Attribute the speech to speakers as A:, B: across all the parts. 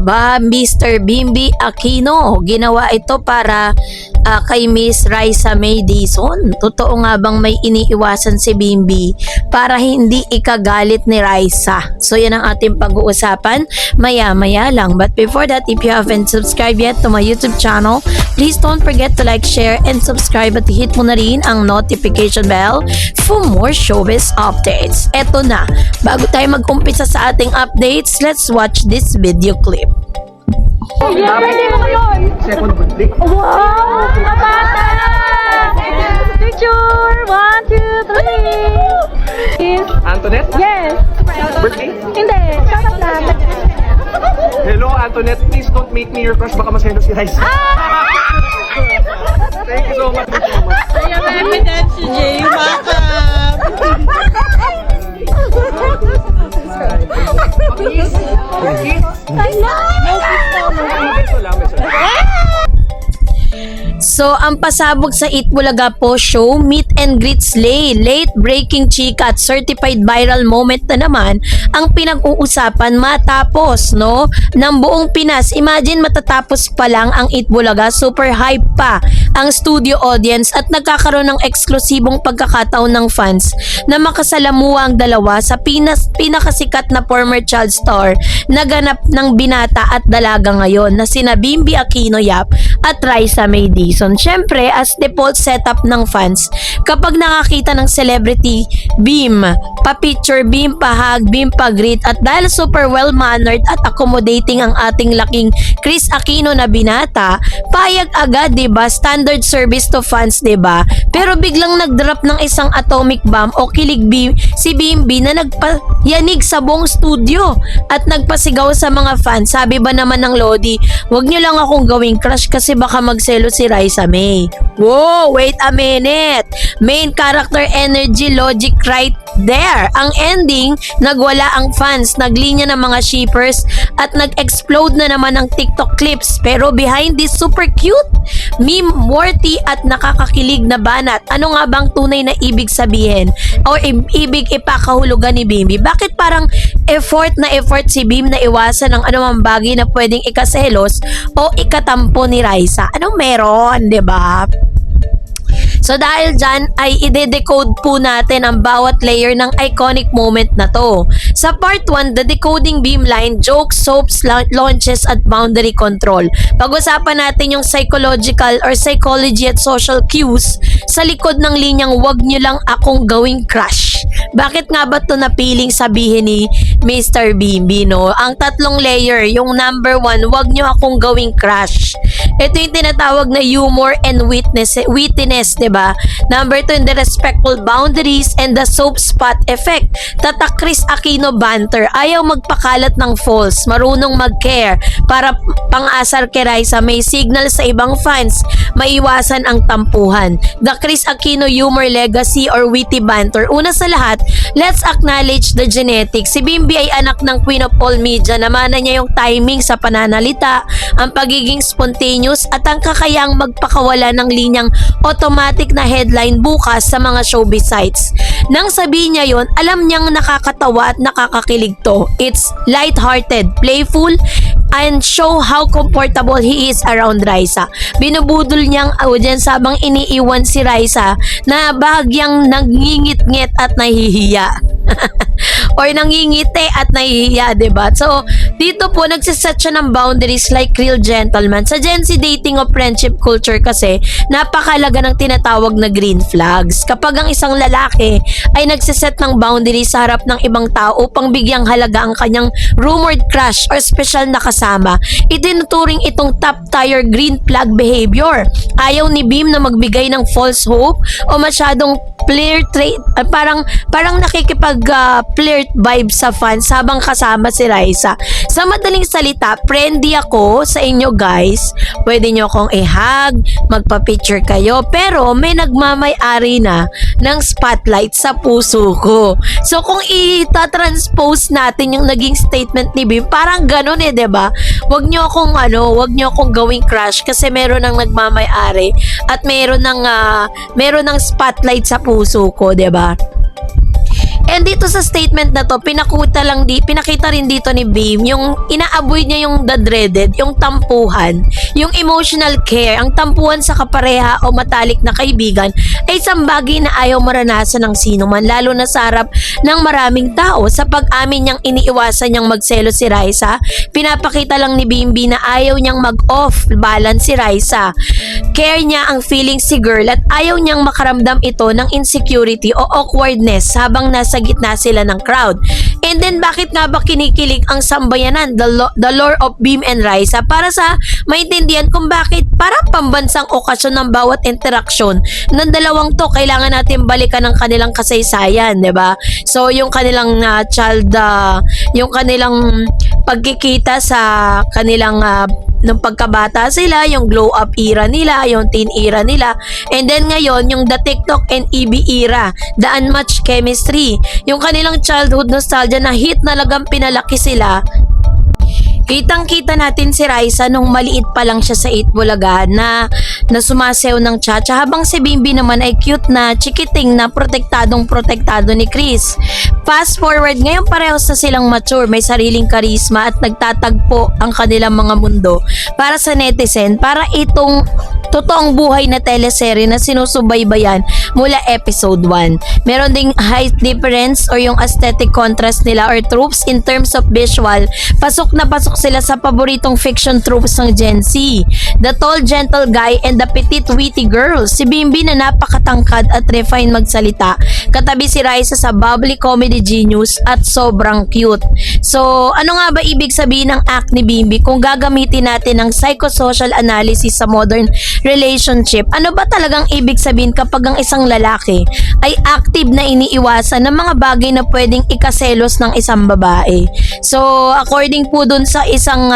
A: ba, Mr. Bimby Aquino? Ginawa ito para kay Miss Raisa May Dizon. Totoo nga bang may iniiwasan si Bimby para hindi ikagalit ni Raisa? So yan ang ating pag-uusapan maya-maya lang. But before that, if you haven't subscribed yet to my YouTube channel, please don't forget to like, share, and subscribe at hit mo na rin ang notification bell for more showbiz updates. Eto na, bago tayo mag-umpisa sa ating updates, let's watch this video clip.
B: Yeah, birthday mo ngayon!
C: Second birthday.
B: Wow! Kapata! Picture! 1, 2, 3!
C: Antoinette?
B: Yes!
C: Birthday?
B: Hindi! Shout out lang!
C: Hello, Antoinette. Please don't make me your crush. Baka masaya si Rice. Thank you so much.
D: I have evidence, Jay.
A: So, ang pasabog sa Eat Bulaga po show, meet and greet slay, late breaking chika at certified viral moment na naman ang pinag-uusapan matapos, no, ng buong Pinas. Imagine matatapos pa lang ang Eat Bulaga, super hype pa ang studio audience at nagkakaroon ng eksklusibong pagkakataon ng fans na makasalamuha ang dalawa sa pinakasikat na former child star na ganap ng binata at dalaga ngayon na sina Bimby Aquino Yap at Raisa May Dizon. Siyempre, as default setup ng fans, kapag nakakita ng celebrity, Bim, pa-picture, Bim, pa-hug, Bim, pa-greet, at dahil super well-mannered at accommodating ang ating laking Chris Aquino na binata, payag agad, diba? Standard service to fans, diba? Pero biglang nag-drop ng isang atomic bomb o kilig si Bimby na nagpayanig sa buong studio at nagpasigaw sa mga fans. Sabi ba naman ng Lodi, wag nyo lang akong gawing crush kasi baka magselo si Raisa May. Whoa, wait a minute. Main character energy logic right there. Ang ending, nagwala ang fans, naglinya ng mga shippers at nag-explode na naman ang TikTok clips. Pero behind this super cute, meme-worthy at nakakakilig na banat, ano nga bang tunay na ibig sabihin o ibig ipakahulugan ni Bimby? Bakit parang effort si Bim na iwasan ang anumang bagay na pwedeng ikaselos o ikatampo ni Raisa? Anong meron, 'di ba? So dahil dyan ay ide-decode po natin ang bawat layer ng iconic moment na to. Sa part 1, the decoding beamline, jokes, soaps, launches at boundary control. Pag-usapan natin yung psychological or psychology at social cues sa likod ng linyang wag nyo lang akong gawing crush. Bakit nga ba to napiling sabihin ni Mr. Bimby, no? Ang tatlong layer, yung number 1, wag nyo akong gawing crush. Ito yung tinatawag na humor and wittiness, diba? Number 2, the respectful boundaries and the soap spot effect. Tatak Chris Aquino banter. Ayaw magpakalat ng false. Marunong mag-care para pang-asar kay Raisa. May signal sa ibang fans. Maiwasan ang tampuhan. The Chris Aquino humor legacy or witty banter. Una sa lahat, let's acknowledge the genetics. Si Bimby ay anak ng Queen of All Media. Namana niya yung timing sa pananalita, ang pagiging spontaneous at ang kakayang magpakawala ng linyang automatic na headline bukas sa mga showbiz sites. Nang sabihin niya yon, alam niyang nakakatawa at nakakakilig to. It's light-hearted, playful, and show how comfortable he is around Raisa. Binubudol niyang audience habang iniiwan si Raisa na bahagyang nangingit-ngit at nahihiya. Or nangingiti at nahihiya, diba? So, dito po, nagsiset siya ng boundaries like real gentleman. Sa Gen Z dating o friendship culture kasi, napakalaga ng tinatawag na green flags. Kapag ang isang lalaki ay nagsiset ng boundaries sa harap ng ibang tao upang bigyang halaga ang kanyang rumored crush or special na kasama, itinuturing itong top tier green flag behavior. Ayaw ni Bim na magbigay ng false hope o masyadong flirt parang nakikipag-flirt vibe sa fans habang kasama si Raisa. Sa madaling salita, friendly ako sa inyo guys. Pwede nyo akong i-hug, magpa-picture kayo, pero may nagmamay-ari na ng spotlight sa puso ko. So kung i-transpose natin yung naging statement ni Bim, parang ganun eh, 'di ba? Wag nyo akong gawing crush kasi meron ng nagmamay-ari at meron ng spotlight sa puso ko, 'di ba? And dito sa statement na to, pinakita rin dito ni Beam yung ina-avoid niya yung the dreaded, yung tampuhan, yung emotional care, ang tampuhan sa kapareha o matalik na kaibigan ay isang bagay na ayaw maranasan ng sino man, lalo na sa harap ng maraming tao. Sa pag-amin niyang iniiwasan niyang magselo si Raisa, pinapakita lang ni Bimbi na ayaw niyang mag-off balance si Raisa. Care niya ang feeling si girl at ayaw niyang makaramdam ito ng insecurity o awkwardness habang nasa gitna sila ng crowd. And then bakit nga ba kinikilig ang sambayanan, the lore of Beam and Raisa, para sa maintindihan kung bakit para pambansang okasyon ng bawat interaksyon ng dalawang to, kailangan natin balikan ang kanilang kasaysayan, 'di ba? So yung kanilang yung kanilang pagkikita sa kanilang nung pagkabata sila, yung glow up era nila, yung teen era nila, and then ngayon yung the TikTok and EB era, the unmatched chemistry, yung kanilang childhood nostalgia na hit na lagang pinalaki sila. Kitang-kita natin si Raisa nung maliit pa lang siya sa 8 Bulaga na sumasayaw ng cha-cha, habang si Bimbi naman ay cute na, chikiting na, protektado ni Chris. Fast forward, ngayon parehas na silang mature, may sariling karisma at nagtatagpo ang kanilang mga mundo para sa netizen, para itong totoong buhay na teleserye na sinusubaybayan mula episode 1. Meron ding height difference or yung aesthetic contrast nila or tropes in terms of visual. Pasok na pasok sila sa paboritong fiction tropes ng Gen Z. The tall, gentle guy and the petite, witty girl. Si Bimbi na napakatangkad at refine magsalita. Katabi si Raisa sa bubbly comedy genius at sobrang cute. So, ano nga ba ibig sabihin ng act ni Bimbi kung gagamitin natin ang psychosocial analysis sa modern relationship? Ano ba talagang ibig sabihin kapag ang isang lalaki ay active na iniiwasan ng mga bagay na pwedeng ikaselos ng isang babae? So, according po dun sa isang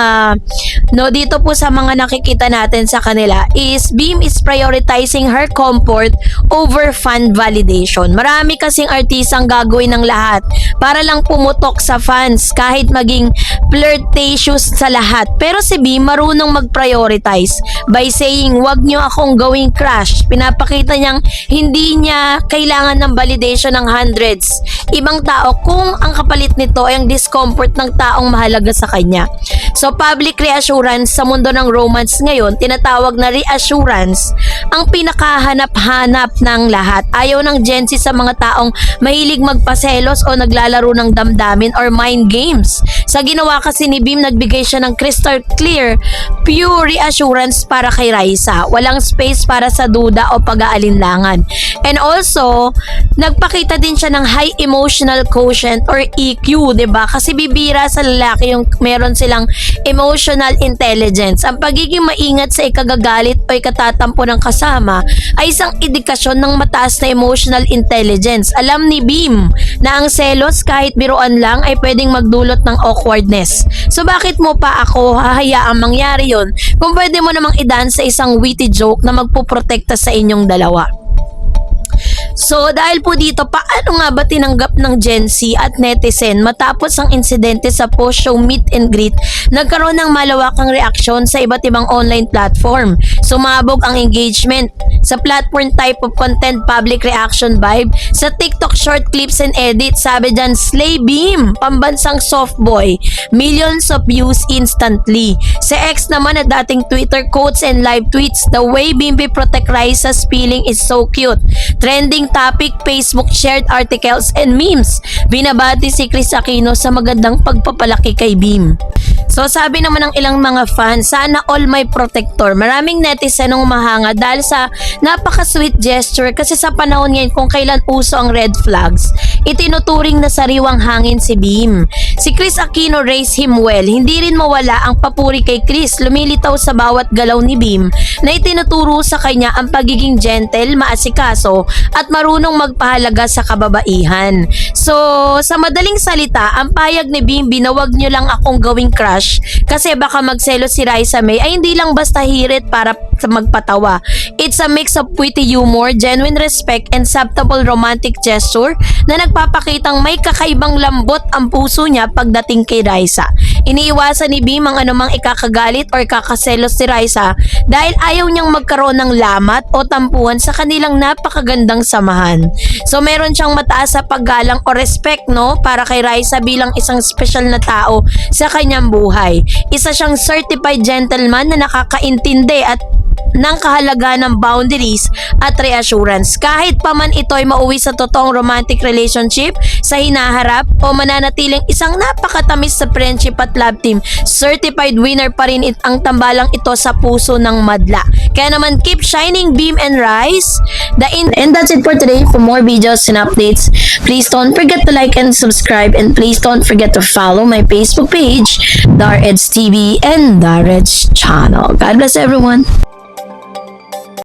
A: dito po sa mga nakikita natin sa kanila is Beam is prioritizing her comfort over fan validation. Marami kasing artistang gagawin ng lahat para lang pumutok sa fans kahit maging flirtatious sa lahat. Pero si Beam marunong mag-prioritize by saying, wag nyo akong gawing crush. Pinapakita niyang hindi niya kailangan ng validation ng hundreds ibang tao kung ang kapalit nito ay ang discomfort ng taong mahalaga sa kanya. So public reassurance sa mundo ng romance ngayon, tinatawag na reassurance, ang pinakahanap-hanap ng lahat. Ayaw ng Gen Z sa mga taong mahilig magpaselos o naglalaro ng damdamin or mind games. Sa ginawa kasi ni Beam, nagbigay siya ng crystal clear, pure reassurance para kay Raisa. Walang space para sa duda o pag-aalinlangan. And also, nagpakita din siya ng high emotional quotient or EQ, 'di ba? Kasi bibira sa lalaki yung meron silang emotional intelligence. Ang pagiging maingat sa ikagagalit o ikatatampo ng kasama ay isang indikasyon ng mataas na emotional intelligence. Alam ni Beam na ang selos kahit biruan lang ay pwedeng magdulot ng awkwardness. So bakit mo pa ako hahayaang mangyari yon kung pwede mo namang idaan sa isang witty joke na magpuprotekta sa inyong dalawa? So dahil po dito, paano nga ba tinanggap ng Gen Z at netizen matapos ang insidente sa post-show meet and greet? Nagkaroon ng malawakang reaksyon sa iba't ibang online platform. Sumabog ang engagement sa platform type of content, public reaction vibe. Sa TikTok short clips and edits, sabi dyan, Slay Beam, pambansang soft boy. Millions of views instantly. Sa X naman na dating Twitter, quotes and live tweets, the way Bimbi protect Raisa's feeling is so cute. Trending topic, Facebook shared articles and memes. Binabati si Chris Aquino sa magandang pagpapalaki kay Beam. So sabi naman ng ilang mga fans, sana all my protector. Maraming netizen ang mahanga dahil sa napaka-sweet gesture, kasi sa panahon ngayon kung kailan uso ang red flags, itinuturing na sariwang hangin si Beam. Si Chris Aquino raised him well. Hindi rin mawala ang papuri kay Chris. Lumilitaw sa bawat galaw ni Beam na itinuturo sa kanya ang pagiging gentle, maasikaso at marunong magpahalaga sa kababaihan. So sa madaling salita, ang payag ni Beam, binawag nyo lang akong gawing crush kasi baka magselo si Raisa May ay hindi lang basta hirit para magpatawa. It's a mix of witty humor, genuine respect, and subtle romantic gesture na nagpapakitang may kakaibang lambot ang puso niya pagdating kay Raisa. Iniiwasan ni Bim ang anumang ikakagalit or kakaselos si Raisa dahil ayaw niyang magkaroon ng lamat o tampuhan sa kanilang napakagandang samahan. So meron siyang mataas sa paggalang o respect para kay Raisa bilang isang special na tao sa kanyang buhay. Isa siyang certified gentleman na nakakaintindi at ng kahalagahan ng boundaries at reassurance. Kahit pa man ito ay mauwi sa totoong romantic relationship sa hinaharap o mananatiling isang napakatamis sa friendship at love team, certified winner pa rin ang tambalang ito sa puso ng madla. Kaya naman keep shining, Bim and Rise. And that's it for today. For more videos and updates, please don't forget to like and subscribe, and please don't forget to follow my Facebook page, Dareds TV and Dareds channel. God bless everyone.